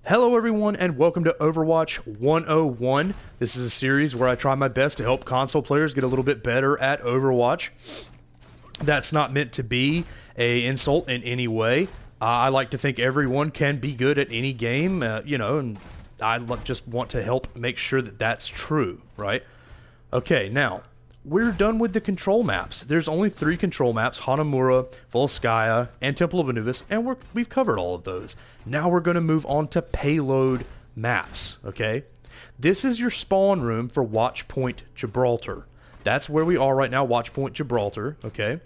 Hello everyone and welcome to Overwatch 101. This is a series where I try my best to help console players get a little bit better at Overwatch. That's not meant to be an insult in any way. I like to think everyone can be good at any game, and I just want to help make sure that that's true, right? Okay, now, we're done with the control maps. There's only 3 control maps: Hanamura, Volskaya, and Temple of Anubis, and we've covered all of those. Now we're going to move on to payload maps, okay? This is your spawn room for Watchpoint Gibraltar. That's where we are right now, Watchpoint Gibraltar, okay?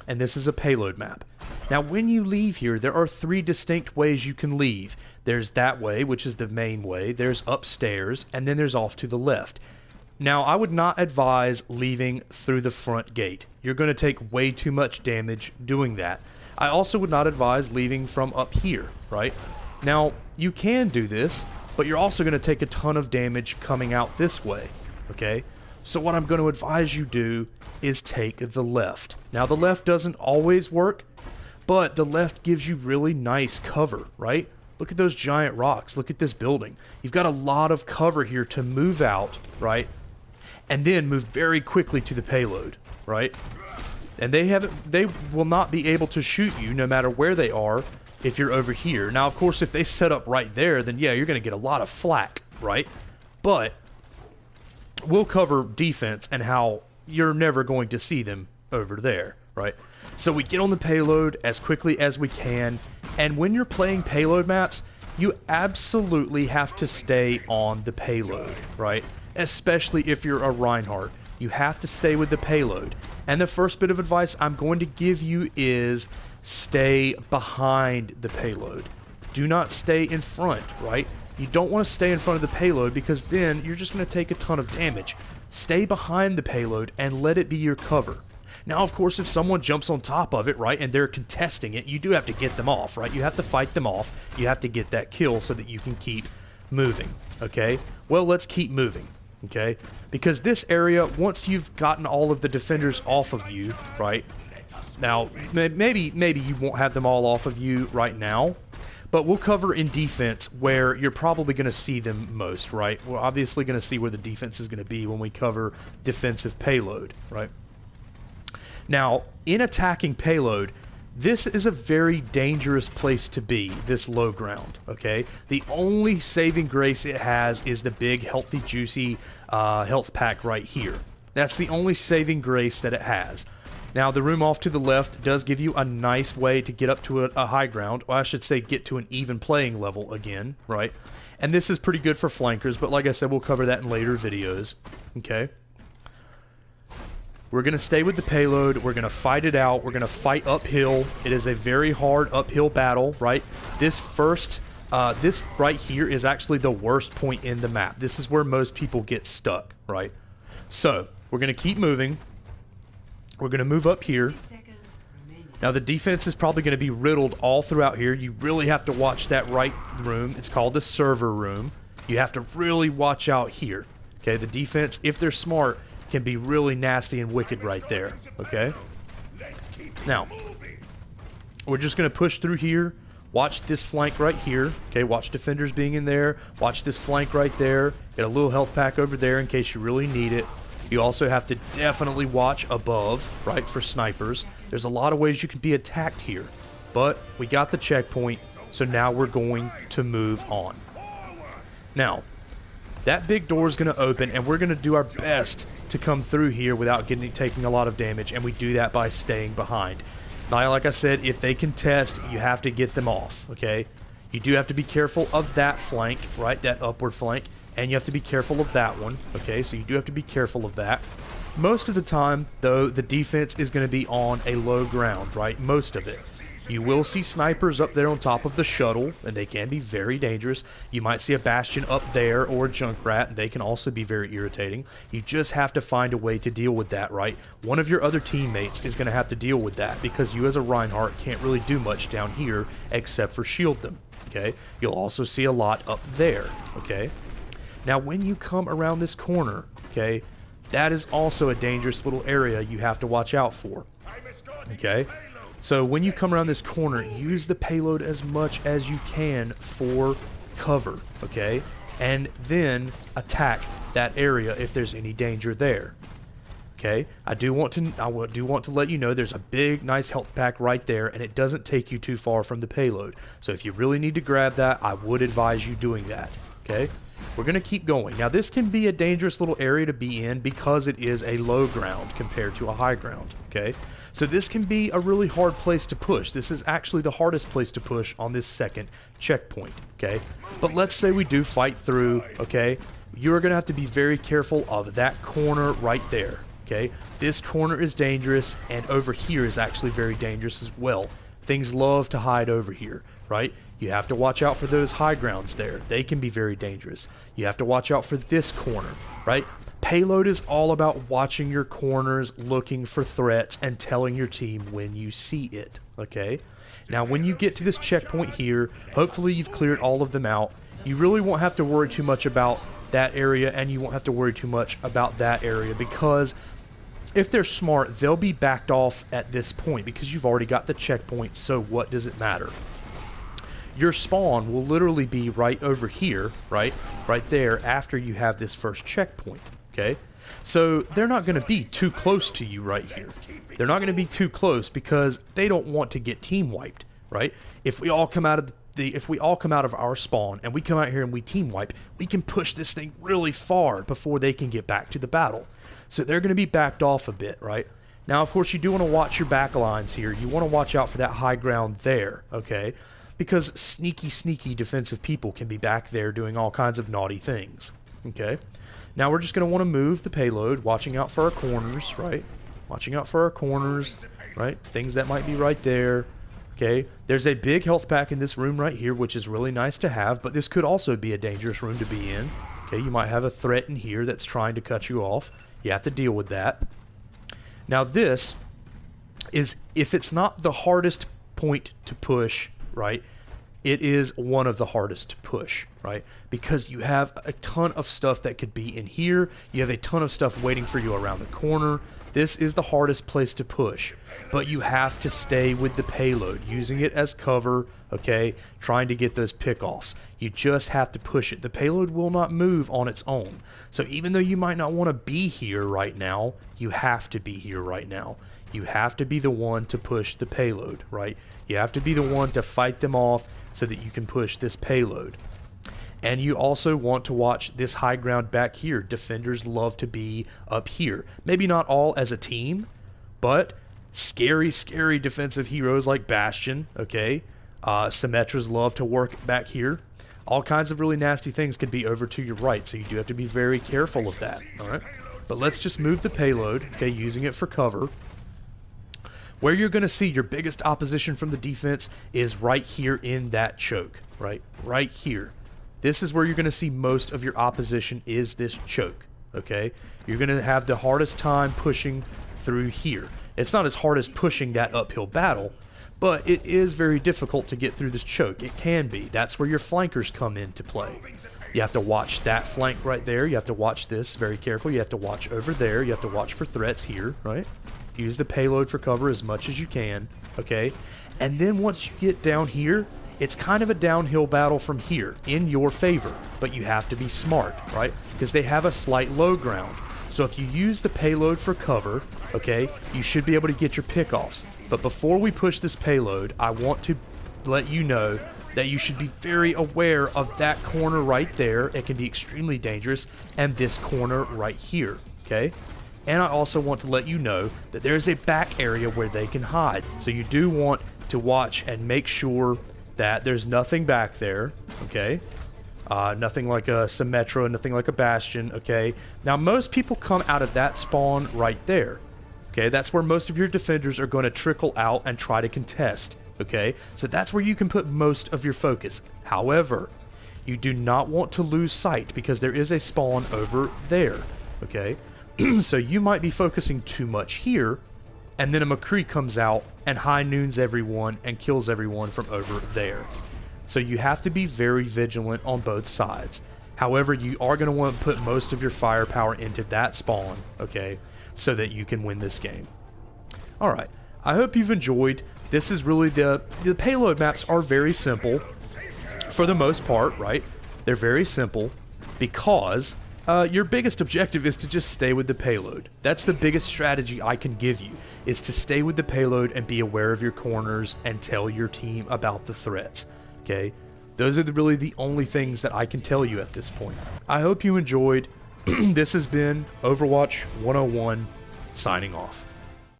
And this is a payload map. Now, when you leave here, there are 3 distinct ways you can leave. There's that way, which is the main way. There's upstairs, and then there's off to the left. Now, I would not advise leaving through the front gate. You're going to take way too much damage doing that. I also would not advise leaving from up here, right? Now, you can do this, but you're also going to take a ton of damage coming out this way, okay? So what I'm going to advise you do is take the left. Now, the left doesn't always work, but the left gives you really nice cover, right? Look at those giant rocks. Look at this building. You've got a lot of cover here to move out, right? And then move very quickly to the payload, right? And they will not be able to shoot you no matter where they are if you're over here. Now, of course, if they set up right there, then yeah, you're going to get a lot of flack, right? But we'll cover defense and how you're never going to see them over there, right? So we get on the payload as quickly as we can, and when you're playing payload maps, you absolutely have to stay on the payload, right? Especially if you're a Reinhardt. You have to stay with the payload. And the first bit of advice I'm going to give you is stay behind the payload. Do not stay in front, right? You don't want to stay in front of the payload because then you're just going to take a ton of damage. Stay behind the payload and let it be your cover. Now, of course, if someone jumps on top of it, right, and they're contesting it, you do have to get them off, right? You have to fight them off. You have to get that kill so that you can keep moving, okay? Well, let's keep moving. Okay, because this area, once you've gotten all of the defenders off of you, right? Now, maybe you won't have them all off of you right now, but we'll cover in defense where you're probably going to see them most, right? We're obviously going to see where the defense is going to be when we cover defensive payload, right? Now, in attacking payload, this is a very dangerous place to be, this low ground, okay? The only saving grace it has is the big, healthy, juicy health pack right here. That's the only saving grace that it has. Now, the room off to the left does give you a nice way to get up to a high ground, or I should say get to an even playing level again, right? And this is pretty good for flankers, but like I said, we'll cover that in later videos, okay? We're going to stay with the payload. We're going to fight it out. We're going to fight uphill. It is a very hard uphill battle, right? This right here is actually the worst point in the map. This is where most people get stuck, right? So, we're going to keep moving. We're going to move up here. Now, the defense is probably going to be riddled all throughout here. You really have to watch that right room. It's called the server room. You have to really watch out here. Okay, the defense, if they're smart, can be really nasty and wicked right there, okay? Now, we're just going to push through here. Watch this flank right here, okay? Watch defenders being in there. Watch this flank right there. Get a little health pack over there in case you really need it. You also have to definitely watch above, right, for snipers. There's a lot of ways you can be attacked here, but we got the checkpoint, so now we're going to move on. Now, that big door is going to open, and we're going to do our best to come through here without taking a lot of damage, and we do that by staying behind. Now, like I said, if they contest, you have to get them off, okay? You do have to be careful of that flank, right, that upward flank, and you have to be careful of that one, okay? So you do have to be careful of that. Most of the time, though, the defense is going to be on a low ground, right? Most of it. You will see snipers up there on top of the shuttle, and they can be very dangerous. You might see a Bastion up there or a Junkrat, and they can also be very irritating. You just have to find a way to deal with that, right? One of your other teammates is going to have to deal with that because you as a Reinhardt can't really do much down here except for shield them, okay? You'll also see a lot up there, okay? Now, when you come around this corner, okay, that is also a dangerous little area you have to watch out for, okay? So when you come around this corner, use the payload as much as you can for cover, okay? And then attack that area if there's any danger there. Okay, I do want to let you know there's a big, nice health pack right there, and it doesn't take you too far from the payload. So if you really need to grab that, I would advise you doing that. Okay, we're going to keep going. Now, this can be a dangerous little area to be in because it is a low ground compared to a high ground. Okay, so this can be a really hard place to push. This is actually the hardest place to push on this second checkpoint. Okay, but let's say we do fight through. Okay, you're going to have to be very careful of that corner right there. Okay, this corner is dangerous, and over here is actually very dangerous as well. Things love to hide over here, right? You have to watch out for those high grounds there. They can be very dangerous. You have to watch out for this corner, right? Payload is all about watching your corners, looking for threats, and telling your team when you see it, okay? Now, when you get to this checkpoint here, hopefully you've cleared all of them out. You really won't have to worry too much about that area, and you won't have to worry too much about that area, because if they're smart, they'll be backed off at this point because you've already got the checkpoint, so what does it matter? Your spawn will literally be right over here, right there after you have this first checkpoint, okay? So they're not going to be too close to you right here. They're not going to be too close because they don't want to get team wiped, right? If we all come out of our spawn and we come out here and we team wipe, we can push this thing really far before they can get back to the battle. So they're going to be backed off a bit, right? Now, of course, you do want to watch your back lines here. You want to watch out for that high ground there, okay? Because sneaky defensive people can be back there doing all kinds of naughty things, okay? Now, we're just going to want to move the payload, watching out for our corners, right? Watching out for our corners, right? Things that might be right there. Okay, there's a big health pack in this room right here, which is really nice to have, but this could also be a dangerous room to be in. Okay, you might have a threat in here that's trying to cut you off. You have to deal with that. Now this is, if it's not the hardest point to push, right, it is one of the hardest to push, right? Because you have a ton of stuff that could be in here. You have a ton of stuff waiting for you around the corner. This is the hardest place to push, but you have to stay with the payload, using it as cover, okay, trying to get those pickoffs. You just have to push it. The payload will not move on its own. So even though you might not want to be here right now, you have to be here right now. You have to be the one to push the payload, right? You have to be the one to fight them off so that you can push this payload. And you also want to watch this high ground back here. Defenders love to be up here. Maybe not all as a team, but scary defensive heroes like Bastion, okay? Symmetras love to work back here. All kinds of really nasty things can be over to your right, so you do have to be very careful of that, all right? But let's just move the payload, okay, using it for cover. Where you're going to see your biggest opposition from the defense is right here in that choke, right? Right here. This is where you're going to see most of your opposition is this choke, okay? You're going to have the hardest time pushing through here. It's not as hard as pushing that uphill battle, but it is very difficult to get through this choke. It can be. That's where your flankers come into play. You have to watch that flank right there. You have to watch this very carefully. You have to watch over there. You have to watch for threats here, right? Use the payload for cover as much as you can, okay? And then once you get down here, it's kind of a downhill battle from here in your favor, but you have to be smart, right? Because they have a slight low ground. So if you use the payload for cover, okay, you should be able to get your pickoffs. But before we push this payload, I want to let you know that you should be very aware of that corner right there. It can be extremely dangerous, and this corner right here, okay? And I also want to let you know that there's a back area where they can hide. So you do want to watch and make sure that there's nothing back there, okay? Nothing like a Symmetra, nothing like a Bastion, okay? Now, most people come out of that spawn right there, okay? That's where most of your defenders are going to trickle out and try to contest, okay? So that's where you can put most of your focus. However, you do not want to lose sight because there is a spawn over there, okay? So you might be focusing too much here, and then a McCree comes out and high noons everyone and kills everyone from over there. So you have to be very vigilant on both sides. However, you are going to want to put most of your firepower into that spawn, okay, so that you can win this game. Alright, I hope you've enjoyed. This is really the payload maps are very simple. for the most part, right? They're very simple because your biggest objective is to just stay with the payload. That's the biggest strategy I can give you, is to stay with the payload and be aware of your corners and tell your team about the threats, okay? Those are really the only things that I can tell you at this point. I hope you enjoyed. This has been Overwatch 101, signing off.